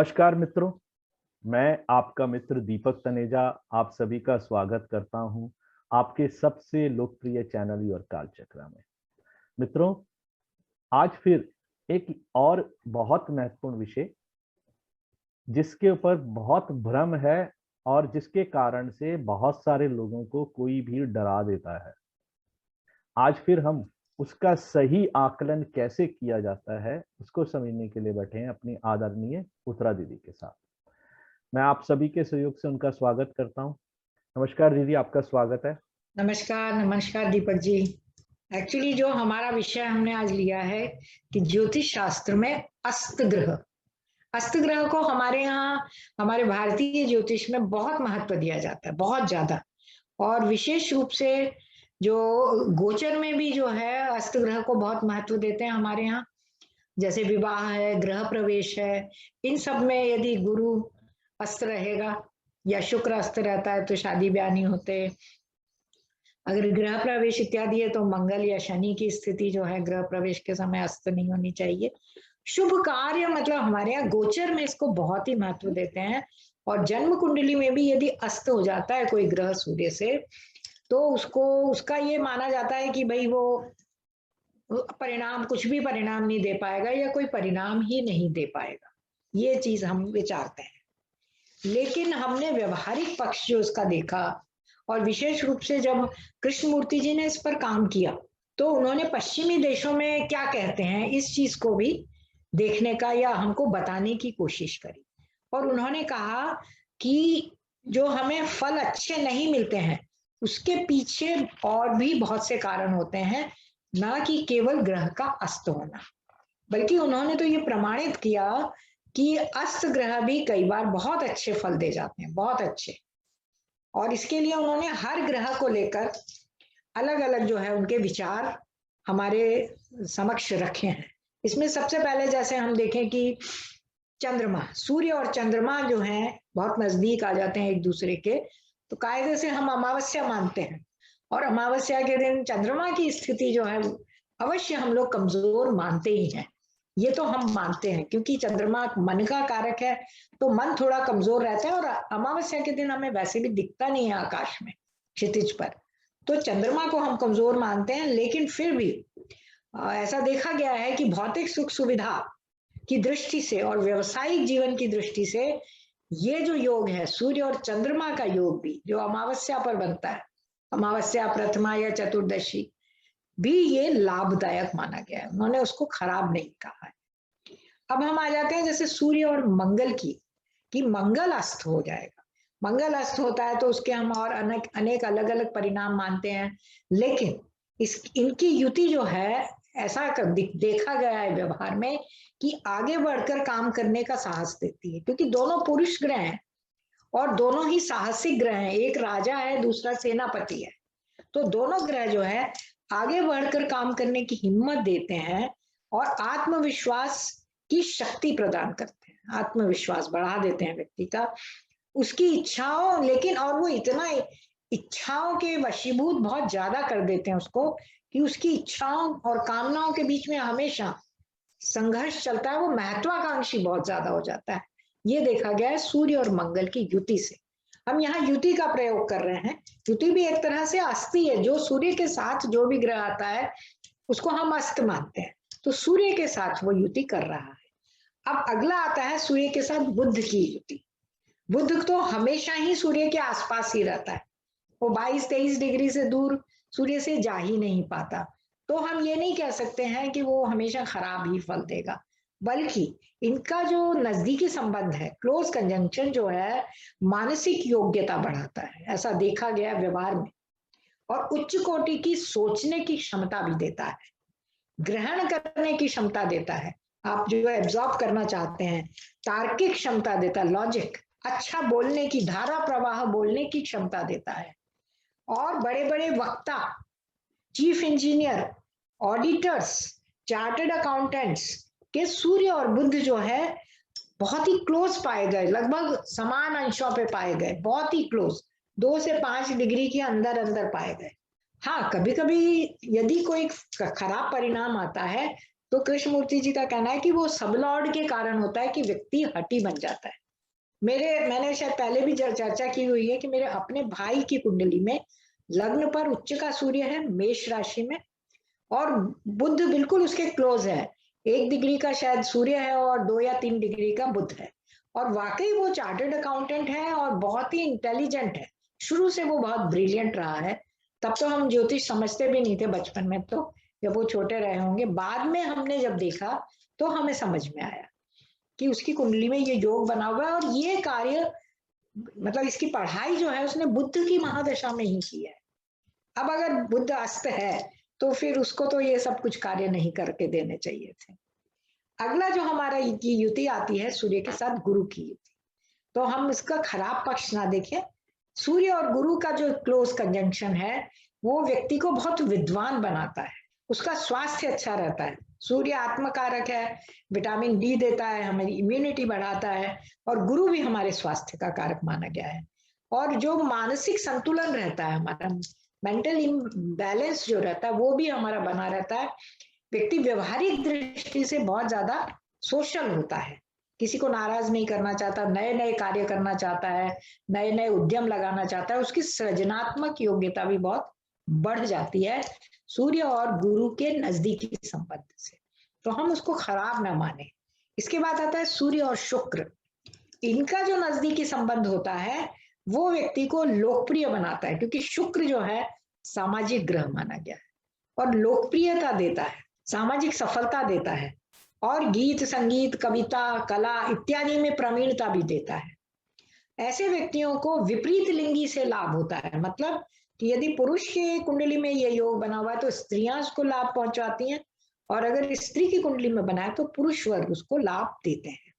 नमस्कार मित्रों, मैं आपका मित्र दीपक तनेजा आप सभी का स्वागत करता हूं आपके सबसे लोकप्रिय चैनल योर कालचक्र में। मित्रों, आज फिर एक और बहुत महत्वपूर्ण विषय जिसके ऊपर बहुत भ्रम है और जिसके कारण से बहुत सारे लोगों को कोई भी डरा देता है। आज फिर हम उसका सही आकलन कैसे किया जाता है उसको समझने के लिए बैठे हैं अपनी आदरणीय उत्तरा दीदी के साथ। मैं आप सभी के सहयोग से उनका स्वागत करता हूं। नमस्कार दीदी, आपका स्वागत है। नमस्कार नमस्कार दीपक जी। एक्चुअली जो हमारा विषय हमने आज लिया है कि ज्योतिष शास्त्र में अस्त ग्रह को हमारे यहाँ हमारे भारतीय ज्योतिष में बहुत महत्व दिया जाता है, बहुत ज्यादा। और विशेष रूप से जो गोचर में भी जो है अस्त ग्रह को बहुत महत्व देते हैं हमारे यहाँ। जैसे विवाह है, गृह प्रवेश है, इन सब में यदि गुरु अस्त रहेगा या शुक्र अस्त रहता है तो शादी ब्याह नहीं होते। अगर गृह प्रवेश इत्यादि है तो मंगल या शनि की स्थिति जो है गृह प्रवेश के समय अस्त नहीं होनी चाहिए। शुभ कार्य मतलब हमारे यहाँ गोचर में इसको बहुत ही महत्व देते हैं। और जन्म कुंडली में भी यदि अस्त हो जाता है कोई ग्रह सूर्य से तो उसका ये माना जाता है कि भाई वो परिणाम कुछ भी परिणाम नहीं दे पाएगा या कोई परिणाम ही नहीं दे पाएगा। ये चीज हम विचारते हैं। लेकिन हमने व्यवहारिक पक्ष जो उसका देखा और विशेष रूप से जब कृष्णमूर्ति जी ने इस पर काम किया तो उन्होंने पश्चिमी देशों में क्या कहते हैं इस चीज को भी देखने का या हमको बताने की कोशिश करी। और उन्होंने कहा कि जो हमें फल अच्छे नहीं मिलते हैं उसके पीछे और भी बहुत से कारण होते हैं, ना कि केवल ग्रह का अस्त होना। बल्कि उन्होंने तो ये प्रमाणित किया कि अस्त ग्रह भी कई बार बहुत अच्छे फल दे जाते हैं, बहुत अच्छे। और इसके लिए उन्होंने हर ग्रह को लेकर अलग अलग जो है उनके विचार हमारे समक्ष रखे हैं। इसमें सबसे पहले जैसे हम देखें कि चंद्रमा, सूर्य और चंद्रमा जो हैं बहुत नजदीक आ जाते हैं एक दूसरे के, तो कायदे से हम अमावस्या मानते हैं। और अमावस्या के दिन चंद्रमा की स्थिति जो है अवश्य हम लोग कमजोर मानते ही हैं। ये तो हम मानते हैं क्योंकि चंद्रमा मन का कारक है, तो मन थोड़ा कमजोर रहता है। और अमावस्या के दिन हमें वैसे भी दिखता नहीं है आकाश में, क्षितिज पर, तो चंद्रमा को हम कमजोर मानते हैं। लेकिन फिर भी ऐसा देखा गया है कि भौतिक सुख सुविधा की दृष्टि से और व्यवसायिक जीवन की दृष्टि से ये जो योग है सूर्य और चंद्रमा का योग भी जो अमावस्या पर बनता है, अमावस्या प्रथमा या चतुर्दशी भी, ये लाभदायक माना गया है। उन्होंने उसको खराब नहीं कहा है। अब हम आ जाते हैं जैसे सूर्य और मंगल की, कि मंगल अस्त हो जाएगा। मंगल अस्त होता है तो उसके हम और अनेक अलग अलग परिणाम मानते हैं। लेकिन इनकी युति जो है ऐसा देखा गया है व्यवहार में कि आगे बढ़कर काम करने का साहस देती है, क्योंकि दोनों पुरुष ग्रह हैं और दोनों ही साहसिक ग्रह हैं। एक राजा है, दूसरा सेनापति है। तो दोनों ग्रह जो है आगे बढ़कर काम करने की हिम्मत देते हैं और आत्मविश्वास की शक्ति प्रदान करते हैं, आत्मविश्वास बढ़ा देते हैं व्यक्ति का, उसकी इच्छाओं, लेकिन और वो इतना इच्छाओं के वशीभूत बहुत ज्यादा कर देते हैं उसको कि उसकी इच्छाओं और कामनाओं के बीच में हमेशा संघर्ष चलता है। वो महत्वाकांक्षी बहुत ज्यादा हो जाता है। ये देखा गया है सूर्य और मंगल की युति से। हम यहाँ युति का प्रयोग कर रहे हैं। युति भी एक तरह से अस्थि है। जो सूर्य के साथ जो भी ग्रह आता है उसको हम अस्त मानते हैं, तो सूर्य के साथ वो युति कर रहा है। अब अगला आता है सूर्य के साथ बुध की युति। बुध तो हमेशा ही सूर्य के आसपास ही रहता है, वो 22-23 डिग्री से दूर सूर्य से जा ही नहीं पाता। तो हम ये नहीं कह सकते हैं कि वो हमेशा खराब ही फल देगा, बल्कि इनका जो नजदीकी संबंध है, क्लोज कंजंक्शन जो है, मानसिक योग्यता बढ़ाता है, ऐसा देखा गया व्यवहार में। और उच्च कोटि की सोचने की क्षमता भी देता है, ग्रहण करने की क्षमता देता है, आप जो एब्जॉर्ब करना चाहते हैं, तार्किक क्षमता देता है, लॉजिक, अच्छा बोलने की, धारा प्रवाह बोलने की क्षमता देता है। और बड़े बड़े वक्ता, chief engineer, auditors, chartered accountants के सूर्य और बुध जो है बहुत ही क्लोज पाए गए, लगभग समान अंशों पे पाए गए, बहुत ही क्लोज, 2 से 5 डिग्री के अंदर अंदर पाए गए। हाँ, कभी कभी यदि कोई खराब परिणाम आता है तो कृष्णमूर्ति जी का कहना है कि वो सबलॉर्ड के कारण होता है कि व्यक्ति हठी बन जाता है। मैंने शायद पहले भी चर्चा की हुई है कि मेरे अपने भाई की कुंडली में लग्न पर उच्च का सूर्य है मेष राशि में, और बुध बिल्कुल उसके क्लोज है, 1 डिग्री का शायद सूर्य है और 2 या 3 डिग्री का बुध है। और वाकई वो चार्टर्ड अकाउंटेंट है और बहुत ही इंटेलिजेंट है, शुरू से वो बहुत ब्रिलियंट रहा है। तब तो हम ज्योतिष समझते भी नहीं थे बचपन में, तो जब वो छोटे रहे होंगे, बाद में हमने जब देखा तो हमें समझ में आया कि उसकी कुंडली में ये योग बना हुआ है, और ये कार्य मतलब इसकी पढ़ाई जो है उसने बुद्ध की महादशा में ही की है। अब अगर बुद्ध अस्त है तो फिर उसको तो ये सब कुछ कार्य नहीं करके देने चाहिए थे। अगला जो हमारा की युति आती है सूर्य के साथ गुरु की युति, तो हम इसका खराब पक्ष ना देखें। सूर्य और गुरु का जो क्लोज कंजंक्शन है वो व्यक्ति को बहुत विद्वान बनाता है, उसका स्वास्थ्य अच्छा रहता है। सूर्य आत्मकारक है, विटामिन डी देता है, हमारी इम्यूनिटी बढ़ाता है, और गुरु भी हमारे स्वास्थ्य का कारक माना गया है। और जो मानसिक संतुलन रहता है, हमारा मेंटल बैलेंस जो रहता है वो भी हमारा बना रहता है। व्यक्ति व्यवहारिक दृष्टि से बहुत ज्यादा सोशल होता है, किसी को नाराज नहीं करना चाहता, नए नए कार्य करना चाहता है, नए नए उद्यम लगाना चाहता है, उसकी सृजनात्मक योग्यता भी बहुत बढ़ जाती है सूर्य और गुरु के नजदीकी संबंध से, तो हम उसको खराब ना माने। इसके बाद आता है सूर्य और शुक्र। इनका जो नजदीकी संबंध होता है वो व्यक्ति को लोकप्रिय बनाता है, क्योंकि शुक्र जो है सामाजिक ग्रह माना गया है और लोकप्रियता देता है, सामाजिक सफलता देता है, और गीत संगीत कविता कला इत्यादि में प्रवीणता भी देता है। ऐसे व्यक्तियों को विपरीत लिंगी से लाभ होता है, मतलब कि यदि पुरुष के कुंडली में ये योग बना हुआ है तो स्त्रियां उसको लाभ पहुंचाती हैं, और अगर स्त्री की कुंडली में बना है तो पुरुष वर्ग उसको लाभ देते हैं,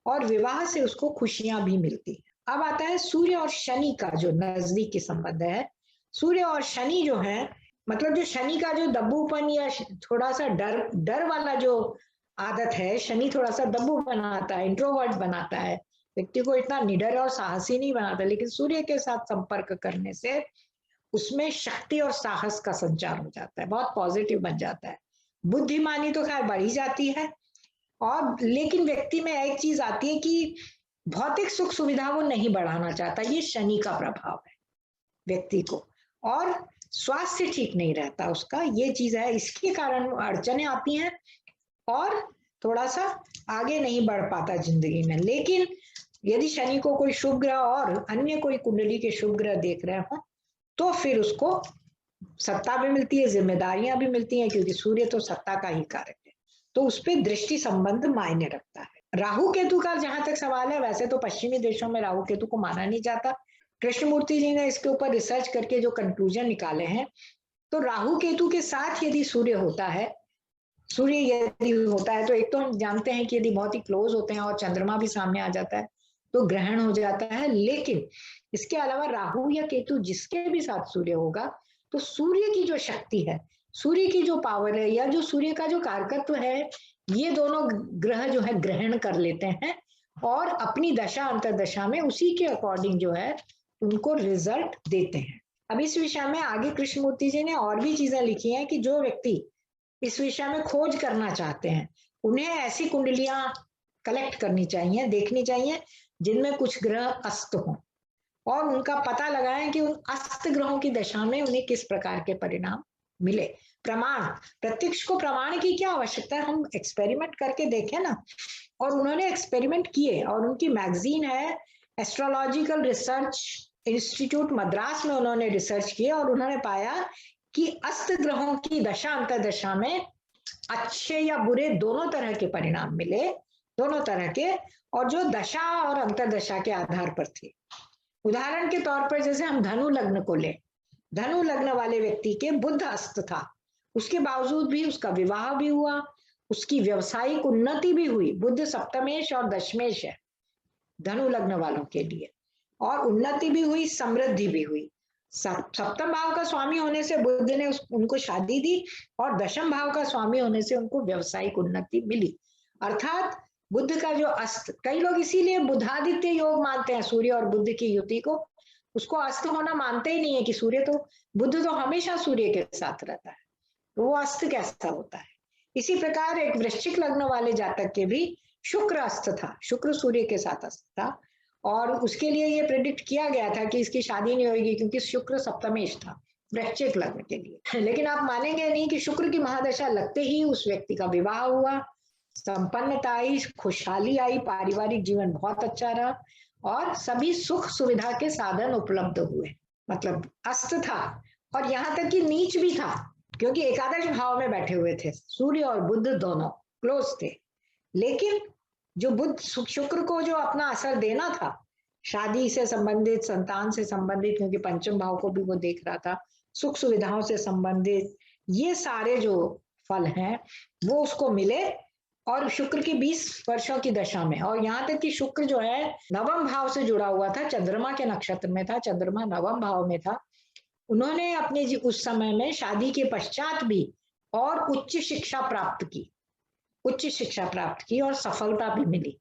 और विवाह से उसको खुशियां भी मिलती हैं। अब आता है सूर्य और शनि का जो नजदीकी संबंध है। सूर्य और शनि जो है, मतलब जो शनि का जो दब्बूपन या थोड़ा सा डर डर वाला जो आदत है, शनि थोड़ा सा दब्बू बनाता है, इंट्रोवर्ट बनाता है, व्यक्ति को इतना निडर और साहसी नहीं बनाता, लेकिन सूर्य के साथ संपर्क करने से उसमें शक्ति और साहस का संचार हो जाता है, बहुत पॉजिटिव बन जाता है। बुद्धिमानी तो खैर बढ़ी जाती है, और लेकिन व्यक्ति में एक चीज आती है कि भौतिक सुख सुविधा वो नहीं बढ़ाना चाहता, ये शनि का प्रभाव है व्यक्ति को, और स्वास्थ्य ठीक नहीं रहता उसका, ये चीज है, इसके कारण अड़चने आती हैं और थोड़ा सा आगे नहीं बढ़ पाता जिंदगी में। लेकिन यदि शनि को कोई शुभ ग्रह और अन्य कोई कुंडली के शुभ ग्रह देख रहे हो तो फिर उसको सत्ता भी मिलती है, जिम्मेदारियां भी मिलती हैं, क्योंकि सूर्य तो सत्ता का ही कारक है, तो उस पर दृष्टि संबंध मायने रखता है। राहु केतु का जहां तक सवाल है, वैसे तो पश्चिमी देशों में राहु केतु को माना नहीं जाता। कृष्णमूर्ति जी ने इसके ऊपर रिसर्च करके जो कंक्लूजन निकाले हैं, तो राहु केतु के साथ यदि सूर्य होता है, सूर्य यदि होता है तो एक तो हम जानते हैं कि यदि बहुत ही क्लोज होते हैं और चंद्रमा भी सामने आ जाता है तो ग्रहण हो जाता है, लेकिन इसके अलावा राहु या केतु जिसके भी साथ सूर्य होगा तो सूर्य की जो शक्ति है, सूर्य की जो पावर है, या जो सूर्य का जो कारकत्व है, ये दोनों ग्रह जो है ग्रहण कर लेते हैं और अपनी दशा अंतरदशा में उसी के अकॉर्डिंग जो है उनको रिजल्ट देते हैं। अब इस विषय में आगे कृष्णमूर्ति जी ने और भी चीजें लिखी हैं कि जो व्यक्ति इस विषय में खोज करना चाहते हैं उन्हें ऐसी कुंडलियां कलेक्ट करनी चाहिए, देखनी चाहिए जिनमें कुछ ग्रह अस्त हों, और उनका पता लगाएं कि उन अस्त ग्रहों की दशा में उन्हें किस प्रकार के परिणाम मिले। प्रमाण, प्रत्यक्ष को प्रमाण की क्या आवश्यकता है, हम एक्सपेरिमेंट करके देखें ना। और उन्होंने एक्सपेरिमेंट किए, और उनकी मैगजीन है एस्ट्रोलॉजिकल रिसर्च इंस्टीट्यूट मद्रास में, उन्होंने रिसर्च किया और उन्होंने पाया कि अस्त ग्रहों की दशा अंतरदशा में अच्छे या बुरे दोनों तरह के परिणाम मिले, दोनों तरह के, और जो दशा और अंतरदशा के आधार पर थे। उदाहरण के तौर पर जैसे हम धनु लग्न को ले, धनु लग्न वाले व्यक्ति के बुध अस्त था, उसके बावजूद भी उसका विवाह भी हुआ, उसकी व्यवसायिक उन्नति भी हुई। बुध सप्तमेश और दशमेश है धनु लग्न वालों के लिए, और उन्नति भी हुई, समृद्धि भी हुई। सप्तम भाव का स्वामी होने से बुध ने उनको शादी दी, और दशम भाव का स्वामी होने से उनको व्यवसायिक उन्नति मिली। अर्थात बुध का जो अस्त, कई लोग इसीलिए बुधादित्य योग मानते हैं सूर्य और बुध की युति को, उसको अस्त होना मानते ही नहीं है कि सूर्य तो, बुध तो हमेशा सूर्य के साथ रहता है, तो वो अस्त कैसा होता है। इसी प्रकार एक वृश्चिक लग्न वाले जातक के भी शुक्र अस्त था, शुक्र सूर्य के साथ अस्त था, और उसके लिए ये प्रेडिक्ट किया गया था कि इसकी शादी नहीं होगी क्योंकि शुक्र सप्तमेश था वृश्चिक लग्न के लिए। लेकिन आप मानेंगे नहीं कि शुक्र की महादशा लगते ही उस व्यक्ति का विवाह हुआ, संपन्नता आई, खुशहाली आई, पारिवारिक जीवन बहुत अच्छा रहा और सभी सुख सुविधा के साधन उपलब्ध हुए। मतलब अस्त था और यहाँ तक कि नीच भी था, क्योंकि एकादश भाव में बैठे हुए थे, सूर्य और बुध दोनों क्लोज थे। लेकिन जो बुध शुक्र को जो अपना असर देना था, शादी से संबंधित, संतान से संबंधित, क्योंकि पंचम भाव को भी वो देख रहा था, सुख सुविधाओं से संबंधित, ये सारे जो फल हैं वो उसको मिले। और शुक्र की 20 वर्षों की दशा में, और यहाँ तक कि शुक्र जो है नवम भाव से जुड़ा हुआ था, चंद्रमा के नक्षत्र में था, चंद्रमा नवम भाव में था। उन्होंने अपने उस समय में शादी के पश्चात भी और उच्च शिक्षा प्राप्त की, उच्च शिक्षा प्राप्त की और सफलता भी मिली,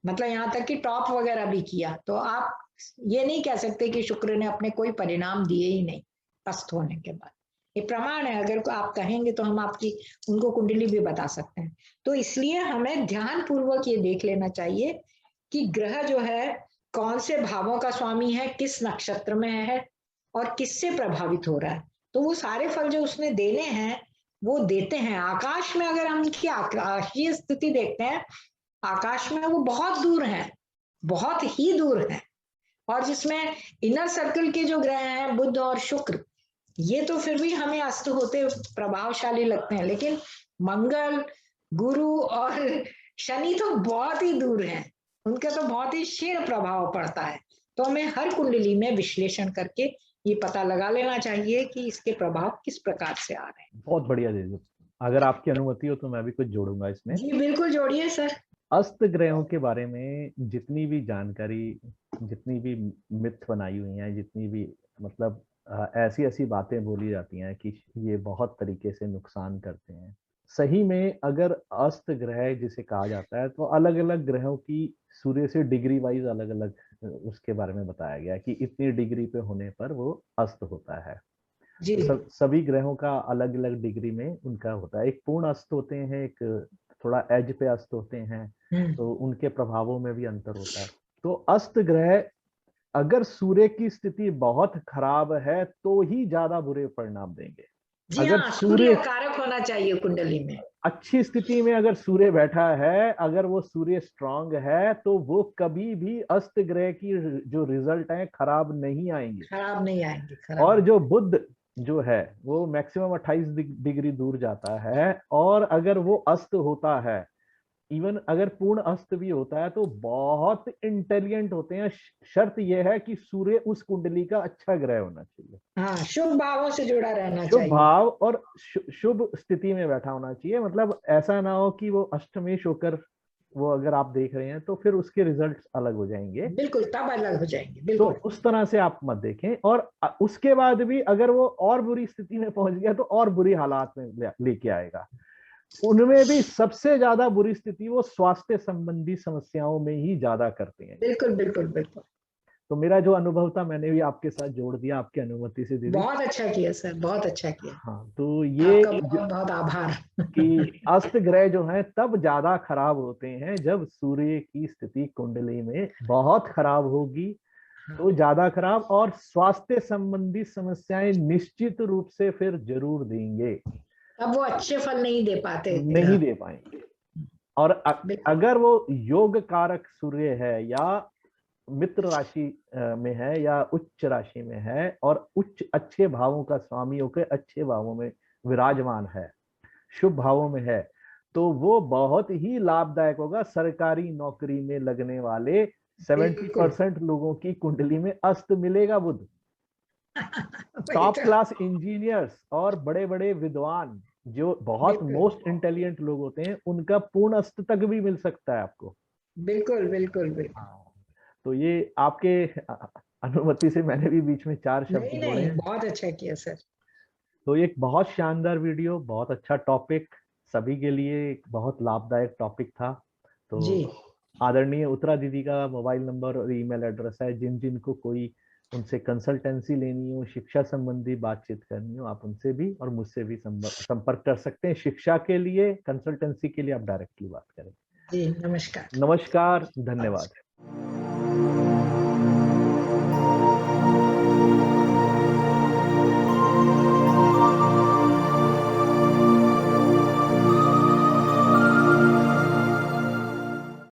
मतलब यहाँ तक कि टॉप वगैरह भी किया। तो आप ये नहीं कह सकते कि शुक्र ने अपने कोई परिणाम दिए ही नहीं अस्त होने के बाद। ये प्रमाण है, अगर आप कहेंगे तो हम आपकी उनको कुंडली भी बता सकते हैं। तो इसलिए हमें ध्यान पूर्वक ये देख लेना चाहिए कि ग्रह जो है कौन से भावों का स्वामी है, किस नक्षत्र में है और किससे प्रभावित हो रहा है। तो वो सारे फल जो उसने देने हैं वो देते हैं। आकाश में अगर हम इनकी आकाशीय स्थिति देखते हैं, आकाश में वो बहुत दूर है, बहुत ही दूर है, और जिसमें इनर सर्कल के जो ग्रह हैं बुध और शुक्र, ये तो फिर भी हमें अस्त होते प्रभावशाली लगते हैं, लेकिन मंगल, गुरु और शनि तो बहुत ही दूर हैं, उनका तो बहुत ही क्षीण प्रभाव पड़ता है। तो हमें हर कुंडली में विश्लेषण करके ये पता लगा लेना चाहिए कि इसके प्रभाव किस प्रकार से आ रहे हैं। बहुत बढ़िया दीदी, अगर आपकी अनुमति हो तो मैं भी कुछ जोड़ूंगा इसमें। जी बिल्कुल जोड़िए सर। अस्त ग्रहों के बारे में जितनी भी जानकारी, जितनी भी मिथ बनाई हुई हैं, जितनी भी मतलब ऐसी ऐसी बातें बोली जाती हैं कि ये बहुत तरीके से नुकसान करते हैं, सही में अगर अस्त ग्रह जिसे कहा जाता है तो अलग अलग ग्रहों की सूर्य से डिग्री वाइज अलग अलग उसके बारे में बताया गया है कि इतनी डिग्री पे होने पर वो अस्त होता है। जी सभी ग्रहों का अलग अलग डिग्री में उनका होता है। एक पूर्ण अस्त होते हैं, एक थोड़ा एज पे अस्त होते हैं, तो उनके प्रभावों में भी अंतर होता है। तो अस्त ग्रह अगर सूर्य की स्थिति बहुत खराब है तो ही ज्यादा बुरे परिणाम देंगे। जी अगर हाँ, सूर्य सूर्य कारक होना चाहिए कुंडली में। अच्छी स्थिति में अगर सूर्य बैठा है, अगर वो सूर्य स्ट्रांग है, तो वो कभी भी अस्त ग्रह की जो रिजल्ट है खराब नहीं आएंगे। खराब नहीं आएंगे, खराब और नहीं। जो बुध जो है वो मैक्सिमम 28 डिग्री दूर जाता है, और अगर वो अस्त होता है, इवन अगर पूर्ण अस्त भी होता है, तो बहुत इंटेलिजेंट होते हैं। शर्त यह है कि सूर्य उस कुंडली का अच्छा ग्रह होना चाहिए, हाँ, शुभ भावों से जुड़ा रहना शुभ चाहिए। भाव और शुभ स्थिति में बैठा होना चाहिए। मतलब ऐसा ना हो कि वो अष्टमेश होकर वो अगर आप देख रहे हैं तो फिर उसके रिजल्ट्स अलग हो जाएंगे। बिल्कुल, तब अलग हो जाएंगे, तो बिल्कुल। उस तरह से आप मत देखें। और उसके बाद भी अगर वो और बुरी स्थिति में पहुंच गया तो और बुरी हालात में लेके आएगा। उनमें भी सबसे ज्यादा बुरी स्थिति वो स्वास्थ्य संबंधी समस्याओं में ही ज्यादा करते हैं। बिल्कुल बिल्कुल बिल्कुल। तो मेरा जो अनुभव था मैंने भी आपके साथ जोड़ दिया, आपकी अनुमति से दीदी। बहुत अच्छा किया सर, बहुत अच्छा किया। हाँ, तो ये आपका बहुत बहुत आभार। कि अस्त ग्रह जो हैं तब ज्यादा खराब होते हैं जब सूर्य की स्थिति कुंडली में बहुत खराब होगी, तो ज्यादा खराब, और स्वास्थ्य संबंधी समस्याएं निश्चित रूप से फिर जरूर देंगे, अब वो अच्छे फल नहीं दे पाते नहीं दे पाएंगे। और बिल्कुल। अगर वो योग कारक सूर्य है या मित्र राशि में है या उच्च राशि में है और उच्च अच्छे भावों का स्वामी होकर अच्छे भावों में विराजमान है, शुभ भावों में है, तो वो बहुत ही लाभदायक होगा। सरकारी नौकरी में लगने वाले 70% लोगों की कुंडली में अस्त मिलेगा बुध। टॉप क्लास इंजीनियर्स और बड़े बड़े विद्वान जो बहुत मोस्ट इंटेलिजेंट लोग होते हैं, उनका पूर्ण अस्त तक भी मिल सकता है आपको। बिल्कुल बिल्कुल बिल्कुल। तो ये आपके अनुमति से मैंने भी बीच में 4 शब्द नहीं जोड़े नहीं, हैं। बहुत अच्छा किया सर। तो एक बहुत शानदार वीडियो, बहुत अच्छा टॉपिक, सभी के लिए एक बहुत लाभदायक टॉपिक था। तो जी आदरणीय उत्तरा दीदी का मोबाइल नंबर और ईमेल एड्रेस है, जिन जिनको कोई उनसे कंसल्टेंसी लेनी हो, शिक्षा संबंधी बातचीत करनी हो, आप उनसे भी और मुझसे भी संपर्क कर सकते हैं। शिक्षा के लिए, कंसल्टेंसी के लिए आप डायरेक्टली बात करें। जी नमस्कार। नमस्कार, धन्यवाद।